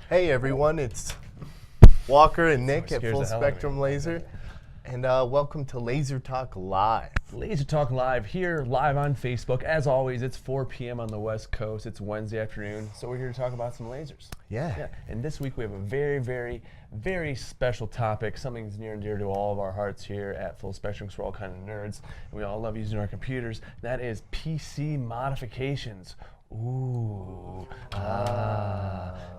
Hey everyone, it's Walker and Nick at Scares Full the hell out of me. Spectrum Laser, and welcome to Laser Talk Live. Laser Talk Live here, live on Facebook. As always, it's 4 p.m. on the West Coast. It's Wednesday afternoon, so we're here to talk about some lasers. Yeah. And this week we have a very, very, very special topic. Something that's near and dear to all of our hearts here at Full Spectrum, because we're all kind of nerds, and we all love using our computers. That is PC modifications. Ooh,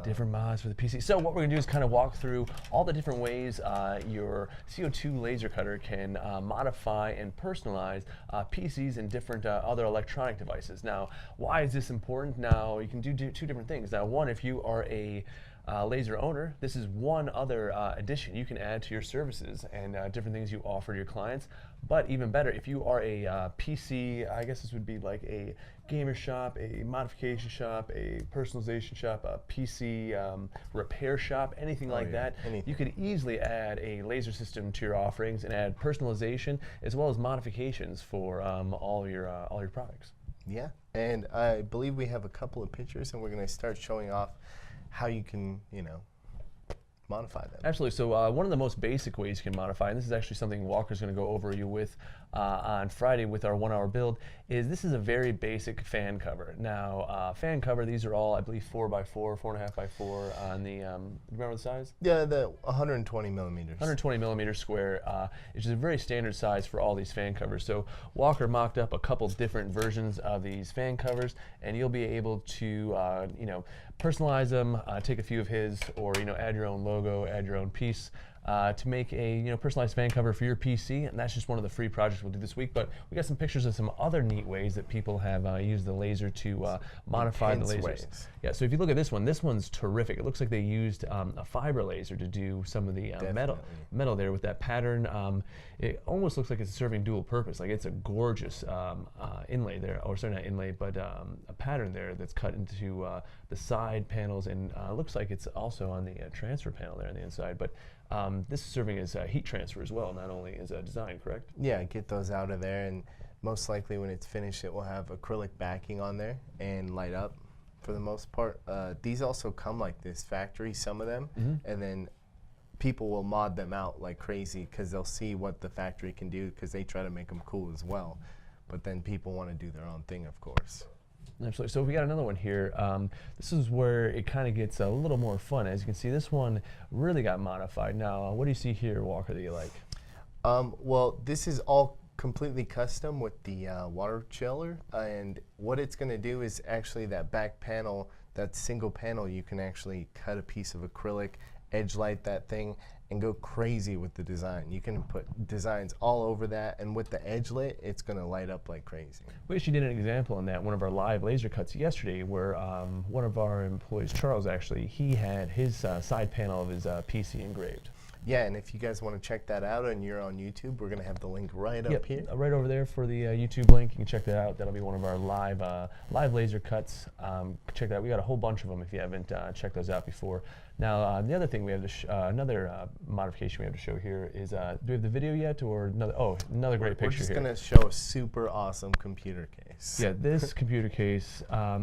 different mods for the PC. So what we're gonna do is kind of walk through all the different ways your CO2 laser cutter can modify and personalize PCs and different other electronic devices. Now, why is this important? Now, you can do two different things. Now, one, if you are a laser owner, this is one other addition you can add to your services and different things you offer to your clients. But even better, if you are a PC, I guess this would be like a gamer shop, a modification shop, a personalization shop, a PC repair shop, anything like that, you could easily add a laser system to your offerings and add personalization as well as modifications for all your products. Yeah, and I believe we have a couple of pictures, and we're going to start showing off how you can, modify them. Absolutely. So one of the most basic ways you can modify, and this is actually something Walker's going to go over you with on Friday with our 1 hour build, is this is a very basic fan cover. Now, fan cover, these are all, I believe, 4x4, 4.5x4 on the, remember the size? Yeah, the 120 millimeters. 120 millimeter square, which is a very standard size for all these fan covers. So Walker mocked up a couple different versions of these fan covers, and you'll be able to, personalize them, take a few of his, or add your own logo, add your own piece to make a personalized fan cover for your PC, and that's just one of the free projects we'll do this week. But we got some pictures of some other neat ways that people have used the laser to modify the lasers. Ways. Yeah, so if you look at this one's terrific. It looks like they used a fiber laser to do some of the metal there with that pattern. It almost looks like it's serving dual purpose. Like it's a gorgeous inlay there, or sorry, not inlay, but a pattern there that's cut into the side panels, and looks like it's also on the transfer panel there on the inside. But this is serving as heat transfer as well, not only as a design, correct? Yeah, get those out of there, and most likely when it's finished, it will have acrylic backing on there and light up for the most part. These also come like this factory, some of them, and then people will mod them out like crazy because they'll see what the factory can do, because they try to make them cool as well. But then people want to do their own thing, of course. Absolutely. So we got another one here. This is where it kind of gets a little more fun. As you can see, this one really got modified. Now, what do you see here, Walker, that you like? Well, this is all completely custom with the water chiller, and what it's going to do is actually that back panel, that single panel, you can actually cut a piece of acrylic, edge light that thing, and go crazy with the design. You can put designs all over that, and with the edge lit, it's going to light up like crazy. We actually did an example on that, one of our live laser cuts yesterday, where one of our employees, Charles, actually, he had his side panel of his PC engraved. Yeah, and if you guys want to check that out and you're on YouTube, we're going to have the link right up here. Right over there for the YouTube link. You can check that out. That'll be one of our live laser cuts. Check that out. We got a whole bunch of them if you haven't checked those out before. Now, the other thing we have to another modification we have to show here is, do we have the video yet, or another? Oh, another great picture here. We're just going to show a super awesome computer case. Yeah, this computer case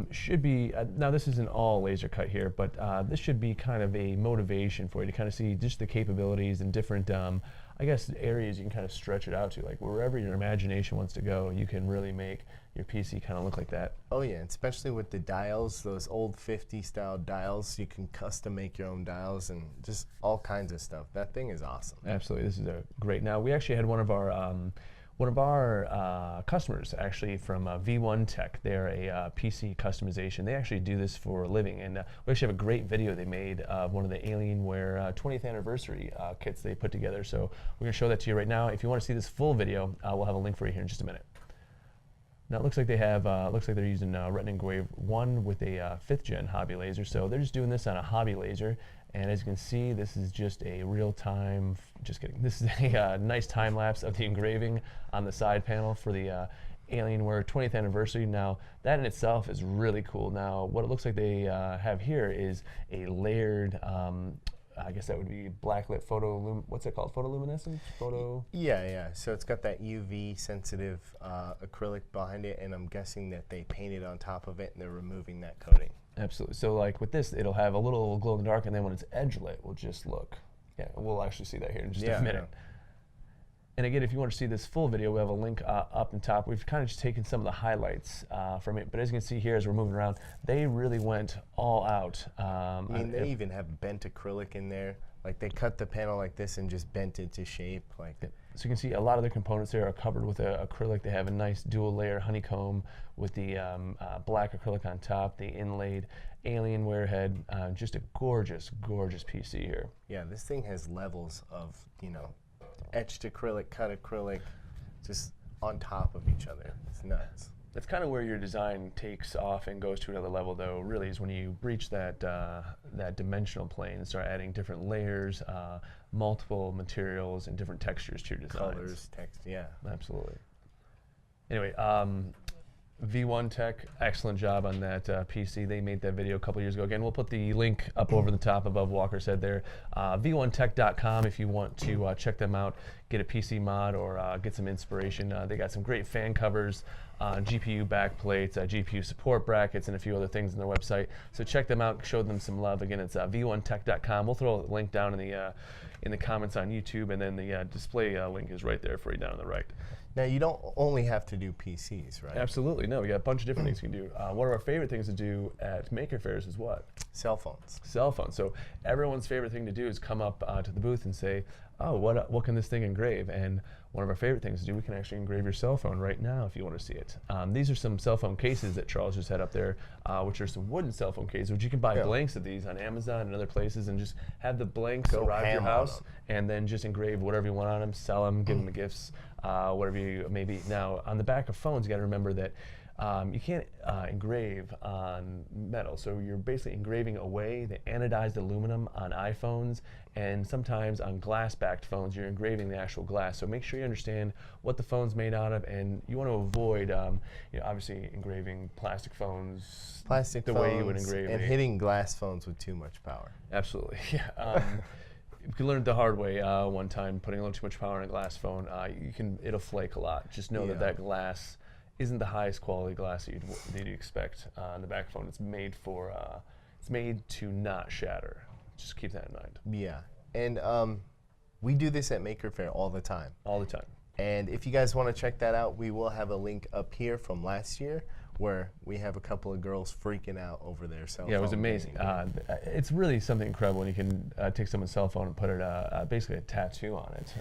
should be, now this isn't all laser cut here, but this should be kind of a motivation for you to kind of see just the capabilities and different, I guess, areas you can kind of stretch it out to. Like wherever your imagination wants to go, you can really make your PC kind of look like that. Oh yeah, especially with the dials, those old 50 style dials, you can custom make your own dials and just all kinds of stuff. That thing is awesome. Absolutely, this is great. Now, we actually had one of our customers actually from V1 Tech. They're a PC customization. They actually do this for a living, and we actually have a great video they made of one of the Alienware 20th anniversary kits they put together. So we're going to show that to you right now. If you want to see this full video, we'll have a link for you here in just a minute. Now it looks like they have, looks like they're using Retina Engrave 1 with a 5th gen hobby laser. So they're just doing this on a hobby laser. And as you can see, this is just a real-time, just kidding, this is a nice time-lapse of the engraving on the side panel for the Alienware 20th anniversary. Now, that in itself is really cool. Now, what it looks like they have here is a layered, I guess that would be blacklit what's it called? Photoluminescence? Yeah. So it's got that UV sensitive acrylic behind it, and I'm guessing that they painted on top of it and they're removing that coating. Absolutely. So like with this, it'll have a little glow in the dark, and then when it's edge lit, we'll just look. Yeah, we'll actually see that here in just a minute. Yeah. And again, if you want to see this full video, we have a link up and top. We've kind of just taken some of the highlights from it. But as you can see here, as we're moving around, they really went all out. I mean, they even have bent acrylic in there. Like they cut the panel like this and just bent it to shape. Like. So you can see a lot of their components there are covered with acrylic. They have a nice dual layer honeycomb with the black acrylic on top, the inlaid alien wear head. Just a gorgeous, gorgeous PC here. Yeah, this thing has levels of, etched acrylic, cut acrylic, just on top of each other. It's nuts. That's kind of where your design takes off and goes to another level, though, really, is when you breach that that dimensional plane and start adding different layers, multiple materials, and different textures to your designs. Colors, text, yeah. Absolutely. Anyway, V1 Tech, excellent job on that PC. They made that video a couple years ago. Again, we'll put the link up over the top above Walker's head there. V1tech.com if you want to check them out, get a PC mod or get some inspiration. They got some great fan covers, GPU backplates, GPU support brackets, and a few other things on their website. So check them out, show them some love. Again, it's V1tech.com. We'll throw a link down in the comments on YouTube, and then the display link is right there for you down on the right. Now, you don't only have to do PCs, right? Absolutely. No, we got a bunch of different things you can do. One of our favorite things to do at Maker Fairs is what? Cell phones. Cell phones. So everyone's favorite thing to do is come up to the booth and say, oh, what can this thing engrave? And one of our favorite things to do, we can actually engrave your cell phone right now if you want to see it. These are some cell phone cases that Charles just had up there, which are some wooden cell phone cases, which you can buy blanks of these on Amazon and other places and just have the blanks arrive at your house and then just engrave whatever you want on them, sell them, give them the gifts, whatever you maybe. Now, on the back of phones, you got to remember that you can't engrave on metal, so you're basically engraving away the anodized aluminum on iPhones, and sometimes on glass-backed phones, you're engraving the actual glass. So make sure you understand what the phone's made out of, and you want to avoid, obviously engraving plastic phones the way you would engrave and hitting glass phones with too much power. Absolutely, yeah. You learned the hard way one time, putting a little too much power on a glass phone. It'll flake a lot. Just know that glass isn't the highest quality glass that you'd expect on the back phone. It's made for, it's made to not shatter. Just keep that in mind. Yeah, and we do this at Maker Faire all the time. All the time. And if you guys want to check that out, we will have a link up here from last year where we have a couple of girls freaking out over their cell phone. Yeah, it was amazing. It's really something incredible when you can take someone's cell phone and put it basically a tattoo on it.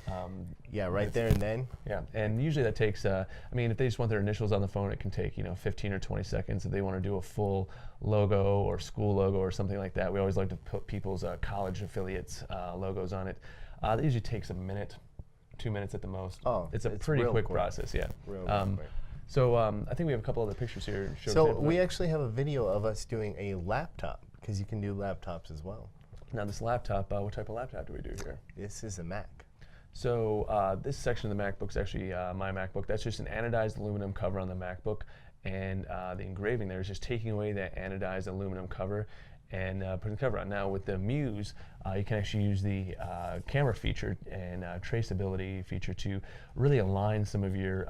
Yeah, right there and then. Yeah, and usually that takes, if they just want their initials on the phone, it can take 15 or 20 seconds. If they want to do a full logo or school logo or something like that, we always like to put people's college affiliates logos on it. That usually takes a minute, 2 minutes at the most. Oh, it's a pretty quick process, yeah. Real quick. So I think we have a couple other pictures here. So we actually have a video of us doing a laptop, because you can do laptops as well. Now this laptop, what type of laptop do we do here? This is a Mac. So this section of the MacBook is actually my MacBook. That's just an anodized aluminum cover on the MacBook, and the engraving there is just taking away that anodized aluminum cover and putting the cover on. Now with the Muse, you can actually use the camera feature and traceability feature to really align some of your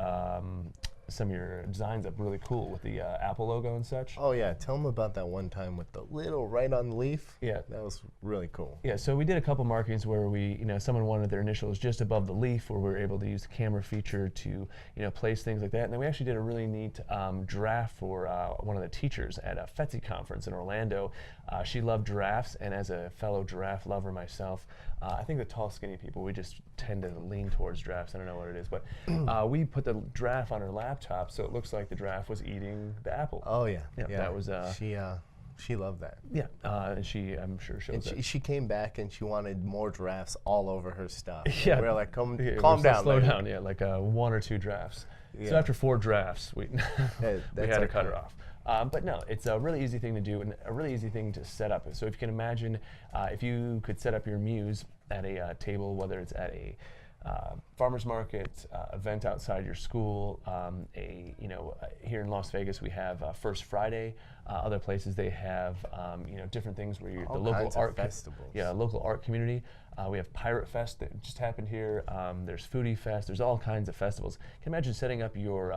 designs up really cool with the Apple logo and such. Oh yeah, tell them about that one time with the little right on the leaf. Yeah, that was really cool. Yeah, so we did a couple markings where we, someone wanted their initials just above the leaf, where we were able to use the camera feature to, place things like that. And then we actually did a really neat giraffe for one of the teachers at a FETSI conference in Orlando. She loved giraffes, and as a fellow giraffe lover myself, I think the tall, skinny people, we just tend to lean towards giraffes. I don't know what it is, but we put the giraffe on her laptop, so it looks like the giraffe was eating the apple. Oh yeah, yeah. That was she loved that. Yeah, and she, I'm sure, shows and she came back and she wanted more giraffes all over her stuff. Yeah, we were like, calm down, slow down. Yeah, like 1 or 2 drafts. Yeah. So after 4 drafts, we we had to cut her off. But no, it's a really easy thing to do and a really easy thing to set up. So if you can imagine, if you could set up your Muse at a table, whether it's at a farmer's market, event outside your school, here in Las Vegas we have First Friday. Other places they have different things where the local art festivals. Yeah, local art community. We have Pirate Fest that just happened here. There's Foodie Fest. There's all kinds of festivals. You can imagine setting up your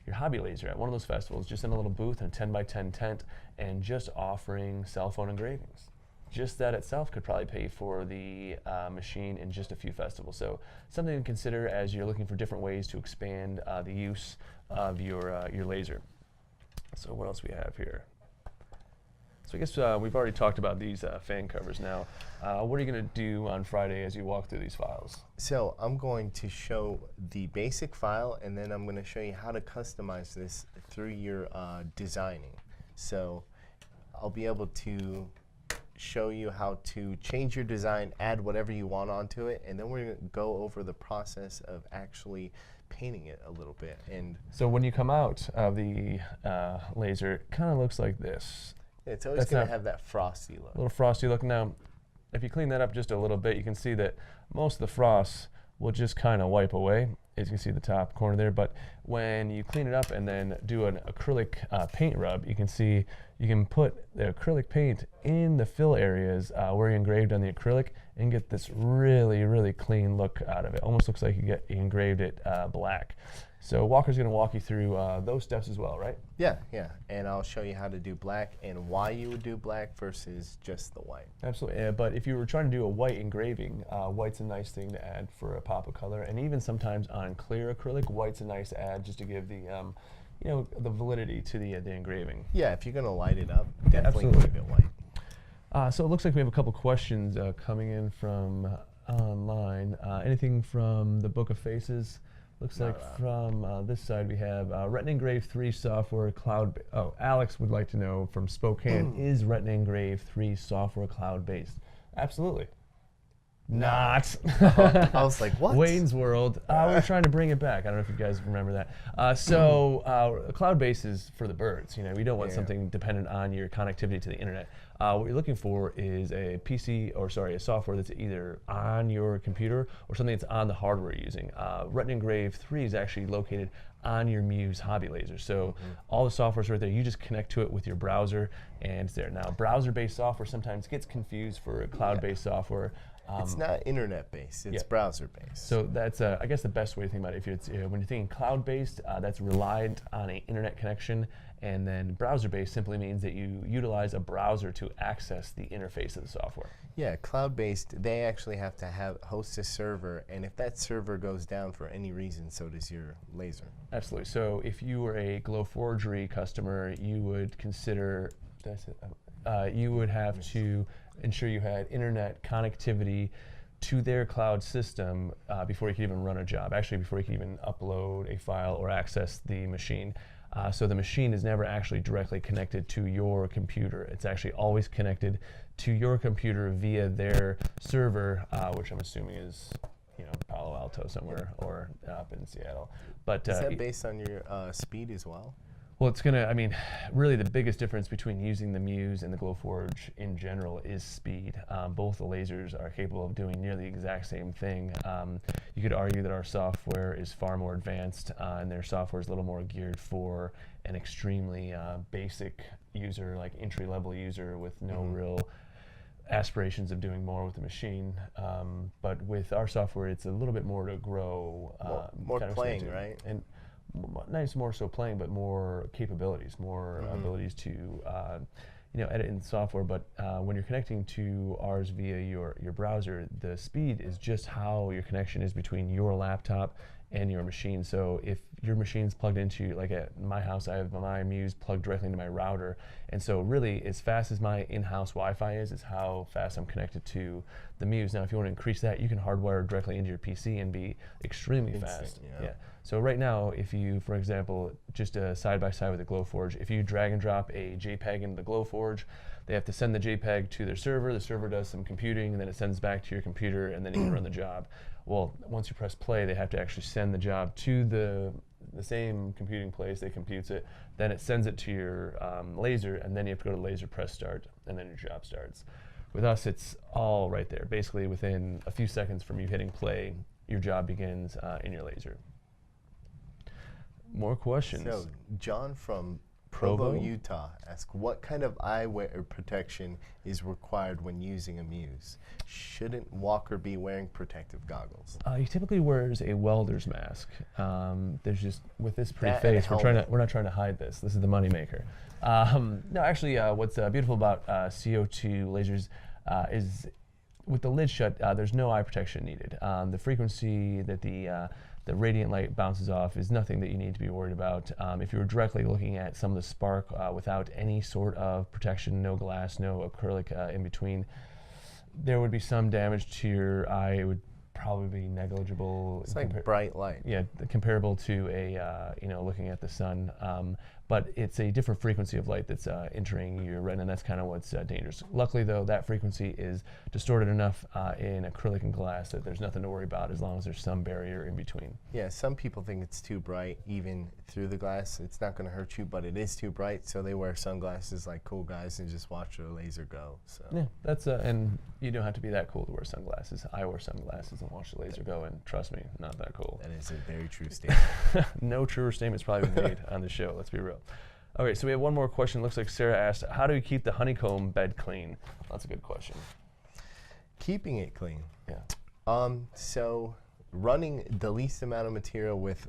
your hobby laser at one of those festivals, just in a little booth in a 10 by 10 tent, and just offering cell phone engravings. Just that itself could probably pay for the machine in just a few festivals. So something to consider as you're looking for different ways to expand the use of your laser. So what else we have here? So I guess we've already talked about these fan covers now. What are you going to do on Friday as you walk through these files? So I'm going to show the basic file, and then I'm going to show you how to customize this through your designing. So I'll be able to show you how to change your design, add whatever you want onto it, and then we're going to go over the process of actually painting it a little bit. And so when you come out of the laser, it kind of looks like this. It's always going to have that frosty look. A little frosty look. Now, if you clean that up just a little bit, you can see that most of the frost will just kind of wipe away, as you can see the top corner there. But when you clean it up and then do an acrylic paint rub, you can see you can put the acrylic paint in the fill areas where you engraved on the acrylic and get this really, really clean look out of it. Almost looks like you engraved it black. So Walker's going to walk you through those steps as well, right? Yeah, yeah. And I'll show you how to do black and why you would do black versus just the white. Absolutely. But if you were trying to do a white engraving, white's a nice thing to add for a pop of color. And even sometimes on clear acrylic, white's a nice add just to give the the validity to the engraving. Yeah, if you're going to light it up, definitely Absolutely. keep it white. So it looks like we have a couple questions coming in from online. Anything from the Book of Faces? Looks like from this side we have Retina Engrave 3 software cloud. Alex would like to know from Spokane, is Retina Engrave 3 software cloud-based? Absolutely. Not. I was like, what? Wayne's World. We're trying to bring it back. I don't know if you guys remember that. Cloud-based is for the birds. We don't want something dependent on your connectivity to the internet. What you're looking for is a a software that's either on your computer or something that's on the hardware you're using. Retina Engrave 3 is actually located on your Muse hobby laser. So all the software's right there. You just connect to it with your browser and it's there. Now, browser-based software sometimes gets confused for cloud-based software. It's not internet-based, it's browser-based. So that's, I guess, the best way to think about it. If it's, when you're thinking cloud-based, that's reliant on an internet connection, and then browser-based simply means that you utilize a browser to access the interface of the software. Yeah, cloud-based, they actually have to host a server, and if that server goes down for any reason, so does your laser. Absolutely. So if you were a Glowforgery customer, you would consider, you would have to ensure you had internet connectivity to their cloud system before you could even run a job. Actually, before you could even upload a file or access the machine. So the machine is never actually directly connected to your computer. It's actually always connected to your computer via their server, which I'm assuming is Palo Alto somewhere or up in Seattle. But is that based on your speed as well? Well, it's really the biggest difference between using the Muse and the Glowforge in general is speed. Both the lasers are capable of doing nearly the exact same thing. You could argue that our software is far more advanced and their software is a little more geared for an extremely basic user, like entry-level user with no real aspirations of doing more with the machine. But with our software, it's a little bit more to grow. More playing, right? And not more so playing, but more capabilities, more abilities to edit in software. But when you're connecting to ours via your browser, the speed is just how your connection is between your laptop and your machine. So if your machine's plugged into, like at my house, I have my Muse plugged directly into my router. And so really, as fast as my in-house Wi-Fi is how fast I'm connected to the Muse. Now, if you want to increase that, you can hardwire directly into your PC and be extremely fast. Yeah. So right now, if you, for example, just side by side with the Glowforge, if you drag and drop a JPEG into the Glowforge, they have to send the JPEG to their server. The server does some computing, and then it sends back to your computer, and then you can run the job. Well, once you press play, they have to actually send the job to the same computing place. They computes it, then it sends it to your laser, and then you have to go to laser, press start, and then your job starts. With us, it's all right there. Basically, within a few seconds from you hitting play, your job begins in your laser. More questions. So, John from Provo, Utah. Ask, what kind of eyewear protection is required when using a Muse? Shouldn't Walker be wearing protective goggles? He typically wears a welder's mask. There's just, with this pretty That and a face, we're not trying to hide this. This is the moneymaker. No, actually, what's beautiful about CO2 lasers is with the lid shut, there's no eye protection needed. The frequency that the radiant light bounces off is nothing that you need to be worried about. If you were directly looking at some of the spark without any sort of protection, no glass, no acrylic in between, there would be some damage to your eye. It would probably be negligible. It's like bright light. Yeah, comparable to a looking at the sun. But it's a different frequency of light that's entering your retina, and that's kind of what's dangerous. Luckily, though, that frequency is distorted enough in acrylic and glass that there's nothing to worry about as long as there's some barrier in between. Yeah, some people think it's too bright, even through the glass. It's not going to hurt you, but it is too bright, so they wear sunglasses like cool guys and just watch their laser go. So. Yeah, that's and you don't have to be that cool to wear sunglasses. I wear sunglasses and watch the laser go, and trust me, not that cool. That is a very true statement. No truer statement's probably been made on the show, let's be real. Okay, so we have one more question. Looks like Sarah asked, how do we keep the honeycomb bed clean? That's a good question. Keeping it clean. Yeah. So running the least amount of material with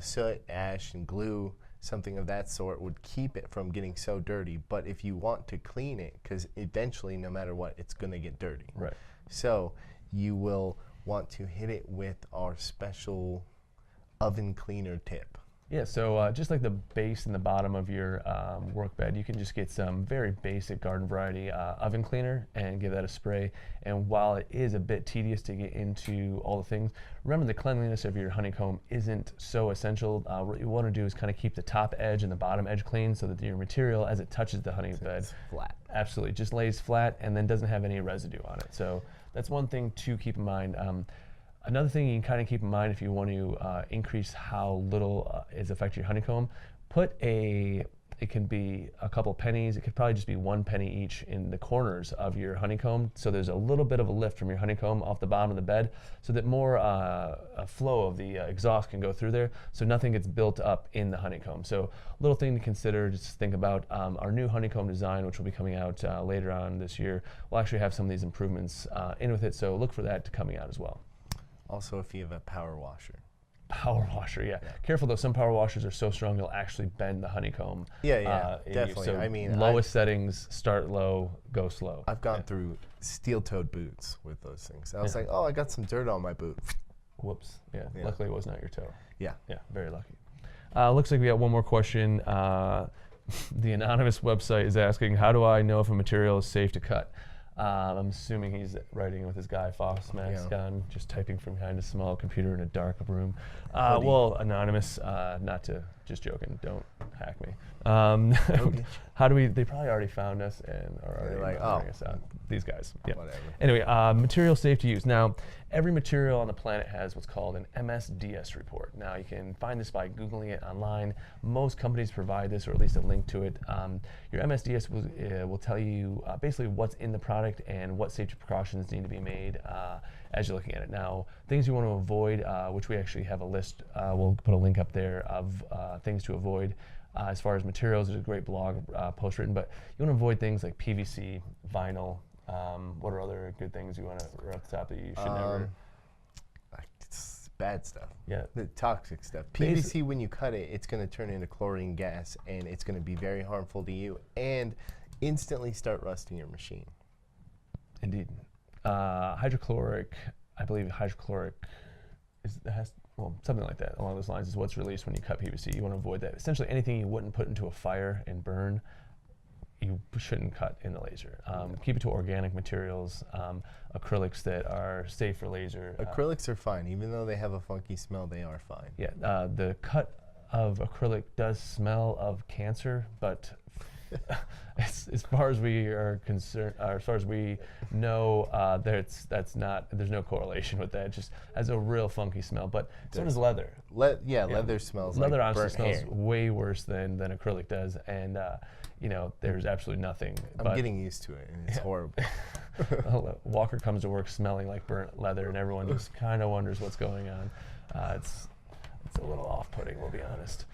soot, ash, and glue, something of that sort, would keep it from getting so dirty. But if you want to clean it, because eventually, no matter what, it's going to get dirty. Right. So you will want to hit it with our special oven cleaner tip. Yeah, so just like the base and the bottom of your work bed, you can just get some very basic garden variety oven cleaner and give that a spray. And while it is a bit tedious to get into all the things, remember the cleanliness of your honeycomb isn't so essential. What you want to do is kind of keep the top edge and the bottom edge clean so that your material, as it touches the honey bed, it's flat. Absolutely, just lays flat and then doesn't have any residue on it. So that's one thing to keep in mind. Another thing you can kind of keep in mind if you want to increase how little is affecting your honeycomb, it can be a couple pennies, it could probably just be 1 penny each in the corners of your honeycomb. So there's a little bit of a lift from your honeycomb off the bottom of the bed so that more flow of the exhaust can go through there so nothing gets built up in the honeycomb. So a little thing to consider, just think about our new honeycomb design, which will be coming out later on this year. We'll actually have some of these improvements in with it, so look for that coming out as well. Also, if you have a power washer. Power washer, yeah. Careful though, some power washers are so strong they'll actually bend the honeycomb. Yeah, definitely. So I mean, lowest settings, start low, go slow. I've gone through steel-toed boots with those things. I was like, oh, I got some dirt on my boot. Whoops. Yeah. Luckily it was not your toe. Yeah. Yeah. Very lucky. Looks like we got one more question. The anonymous website is asking, how do I know if a material is safe to cut? I'm assuming he's writing with his Guy Fawkes mask on, just typing from behind a small computer in a dark room. Well, anonymous, just joking, don't hack me. How do we, they probably already found us and are already monitoring us out. These guys, yeah. Whatever. Anyway, material safe to use. Now, every material on the planet has what's called an MSDS report. Now, you can find this by Googling it online. Most companies provide this, or at least a link to it. Your MSDS will tell you basically what's in the product and what safety precautions need to be made as you're looking at it. Now, things you want to avoid, which we actually have a list, we'll put a link up there of things to avoid. As far as materials, there's a great blog post written, but you want to avoid things like PVC, vinyl. What are other good things you want to right off the top that you should never? It's bad stuff. Yeah. The toxic stuff. PVC, when you cut it, it's going to turn into chlorine gas, and it's going to be very harmful to you and instantly start rusting your machine. Indeed. Hydrochloric, I believe hydrochloric something like that along those lines is what's released when you cut PVC. You want to avoid that. Essentially anything you wouldn't put into a fire and burn, you shouldn't cut in the laser. Keep it to organic materials, acrylics that are safe for laser. Acrylics are fine. Even though they have a funky smell, they are fine. Yeah, the cut of acrylic does smell of cancer, but as far as we are concerned, or as far as we know, there's no correlation with that. It just has a real funky smell. But so does leather. Leather smells. Leather like honestly burnt smells hair. way worse than acrylic does, and there's absolutely nothing. I'm getting used to it, and it's horrible. Walker comes to work smelling like burnt leather, and everyone just kind of wonders what's going on. It's a little off-putting, we'll be honest.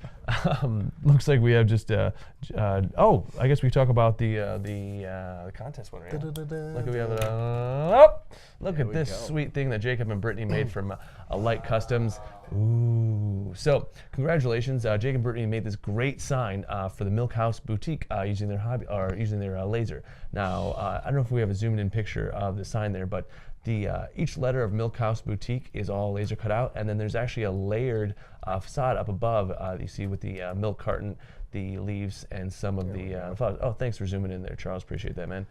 Looks like we have just, oh, I guess we talk about the contest winner. Yeah? Look, we have look at this sweet thing that Jacob and Brittany made from Alight Customs. Ooh. So, congratulations. Jake and Brittany made this great sign for the Milk House Boutique using their laser. Now, I don't know if we have a zoomed in picture of the sign there, but each letter of Milk House Boutique is all laser cut out, and then there's actually a layered facade up above you see with the milk carton, the leaves, and some of the flowers. Oh, thanks for zooming in there, Charles. Appreciate that, man.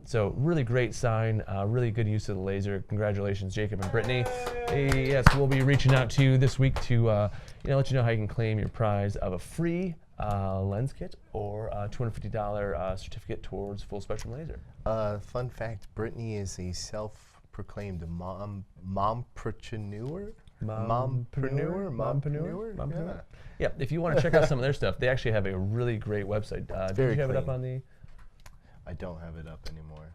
So really great sign, really good use of the laser. Congratulations, Jacob and Brittany. Hey, yes, we'll be reaching out to you this week to let you know how you can claim your prize of a free lens kit or a $250 certificate towards full spectrum laser. Fun fact: Brittany is a self-proclaimed mompreneur. Mompreneur. Yeah. If you want to check out some of their stuff, they actually have a really great website. Did you have it up on the? I don't have it up anymore.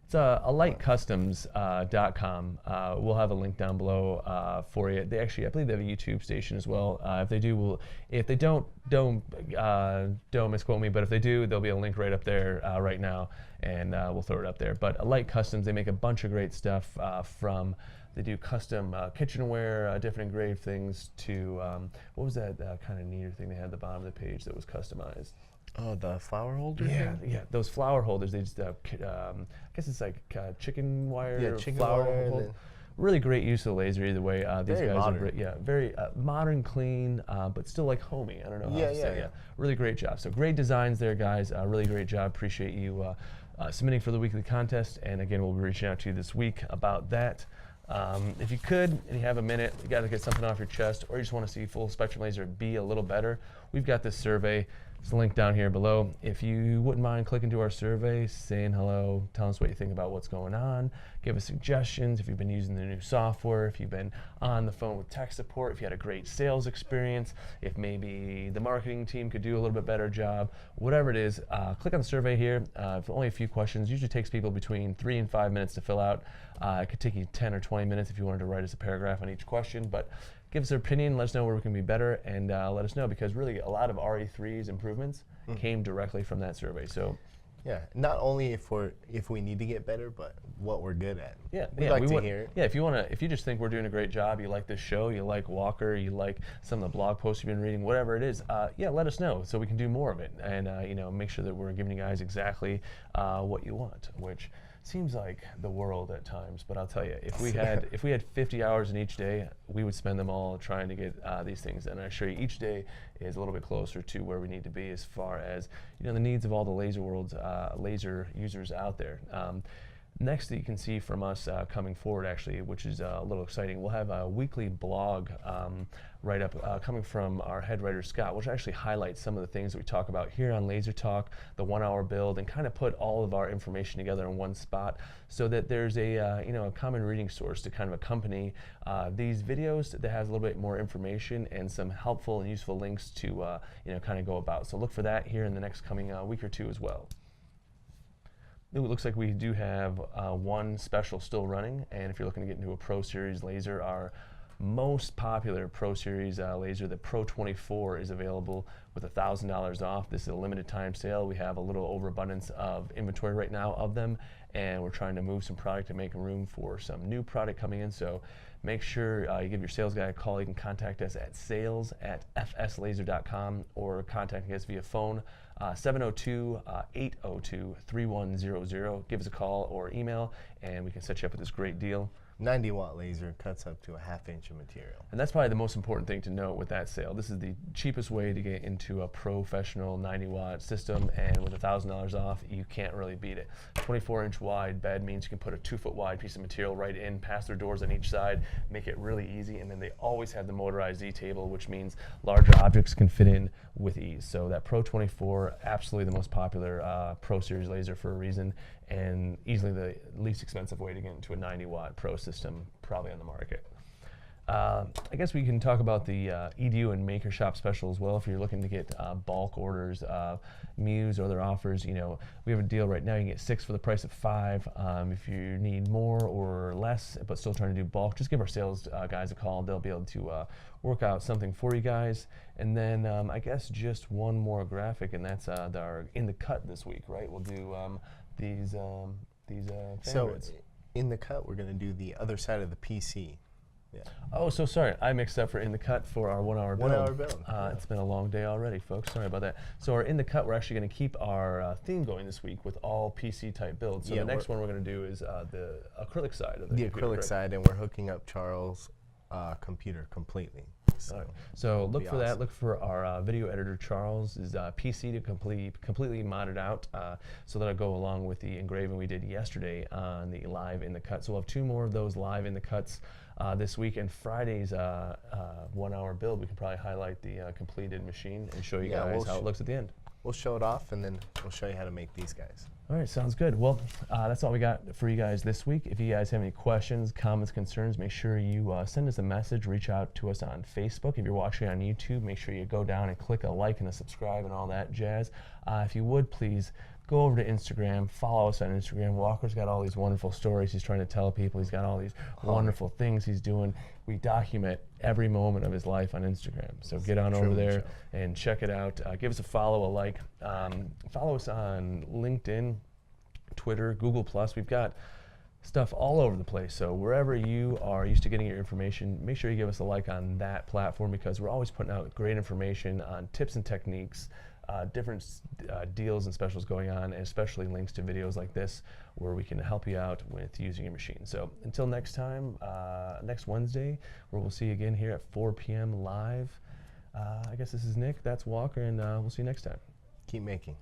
It's alightcustoms.com. We'll have a link down below for you. They actually, I believe they have a YouTube station as well. If they do, if they don't misquote me, but if they do, there'll be a link right up there right now, and we'll throw it up there. But Alight Customs, they make a bunch of great stuff they do custom kitchenware, different engraved things to, what was that kind of neater thing they had at the bottom of the page that was customized? Oh, the flower holder? Yeah, those flower holders. They just, I guess it's like chicken wire. Yeah, chicken flower wire. holder. Really great use of the laser either way. These Very guys modern. are very modern, clean, but still like homey. I don't know how to say. Yeah, really great job. So great designs there, guys. Really great job. Appreciate you submitting for the weekly contest. And again, we'll be reaching out to you this week about that. If you could, and you have a minute, you got to get something off your chest, or you just want to see full spectrum laser be a little better, we've got this survey. It's a link down here below. If you wouldn't mind clicking to our survey, saying hello, telling us what you think about what's going on, give us suggestions if you've been using the new software, if you've been on the phone with tech support, if you had a great sales experience, if maybe the marketing team could do a little bit better job, whatever it is, click on the survey here. For only a few questions, usually takes people between 3 and 5 minutes to fill out. It could take you 10 or 20 minutes if you wanted to write us a paragraph on each question, but give us your opinion, let us know where we can be better, and let us know, because really a lot of RE3's improvements came directly from that survey. So yeah, not only if we need to get better, but what we're good at. Yeah, we'd like to hear it. Yeah, if you just think we're doing a great job, you like this show, you like Walker, you like some of the blog posts you've been reading, whatever it is, yeah, let us know so we can do more of it, and make sure that we're giving you guys exactly what you want, which seems like the world at times, but I'll tell you, if we had 50 hours in each day, we would spend them all trying to get these things. And I assure you, each day is a little bit closer to where we need to be as far as the needs of all the laser users out there. Next, that you can see from us coming forward, actually, which is a little exciting, we'll have a weekly blog write-up coming from our head writer, Scott, which actually highlights some of the things that we talk about here on Laser Talk, the 1 hour build, and kind of put all of our information together in one spot so that there's a common reading source to kind of accompany these videos that has a little bit more information and some helpful and useful links to kind of go about. So look for that here in the next coming week or two as well. It looks like we do have one special still running, and if you're looking to get into a Pro Series laser, our most popular Pro Series laser, the Pro 24, is available with $1,000 off. This is a limited time sale. We have a little overabundance of inventory right now of them, and we're trying to move some product to make room for some new product coming in. So make sure you give your sales guy a call. You can contact us at sales@fslaser.com or contact us via phone 702-802-3100. Give us a call or email, and we can set you up with this great deal. 90-watt laser cuts up to a 1/2 inch of material. And that's probably the most important thing to note with that sale. This is the cheapest way to get into a professional 90-watt system, and with $1,000 off, you can't really beat it. 24-inch wide bed means you can put a 2-foot wide piece of material right in, pass their doors on each side, make it really easy, and then they always have the motorized Z-table, which means larger objects can fit in with ease. So that Pro 24, absolutely the most popular Pro Series laser for a reason, and easily the least expensive way to get into a 90-watt Pro system probably on the market. I guess we can talk about the EDU and Maker Shop special as well. If you're looking to get bulk orders, Muse or other offers, you know, we have a deal right now. You can get 6 for the price of 5. If you need more or less, but still trying to do bulk, just give our sales guys a call. They'll be able to work out something for you guys. And then I guess just one more graphic, and that's our in the cut this week, right? We'll do these favorites. So in the cut, we're going to do the other side of the PC. Yeah. Oh, so sorry. I mixed up for in the cut for our 1 hour build. 1 hour build. It's been a long day already, folks. Sorry about that. So our in the cut, we're actually going to keep our theme going this week with all PC type builds. So the next one we're going to do is the acrylic side of the computer, acrylic correct? side, and we're hooking up Charles' computer completely. So look for that. Look for our video editor Charles' PC to completely modded out, so that'll go along with the engraving we did yesterday on the live in the cut. So we'll have 2 more of those live in the cuts this week, and Friday's 1 hour build. We can probably highlight the completed machine and show you guys how it looks at the end. We'll show it off, and then we'll show you how to make these guys. All right, sounds good. Well, that's all we got for you guys this week. If you guys have any questions, comments, concerns, make sure you send us a message. Reach out to us on Facebook. If you're watching on YouTube, make sure you go down and click a like and a subscribe and all that jazz. If you would, please go over to Instagram, follow us on Instagram. Walker's got all these wonderful stories he's trying to tell people. He's got all these wonderful things he's doing. We document every moment of his life on Instagram. So get on over there and check it out. Give us a follow, a like. Follow us on LinkedIn, Twitter, Google+. We've got stuff all over the place. So wherever you are used to getting your information, make sure you give us a like on that platform, because we're always putting out great information on tips and techniques, different deals and specials going on, and especially links to videos like this where we can help you out with using your machine. So until next time, next Wednesday, where we'll see you again here at 4 p.m. live. I guess this is Nick, that's Walker, and we'll see you next time. Keep making.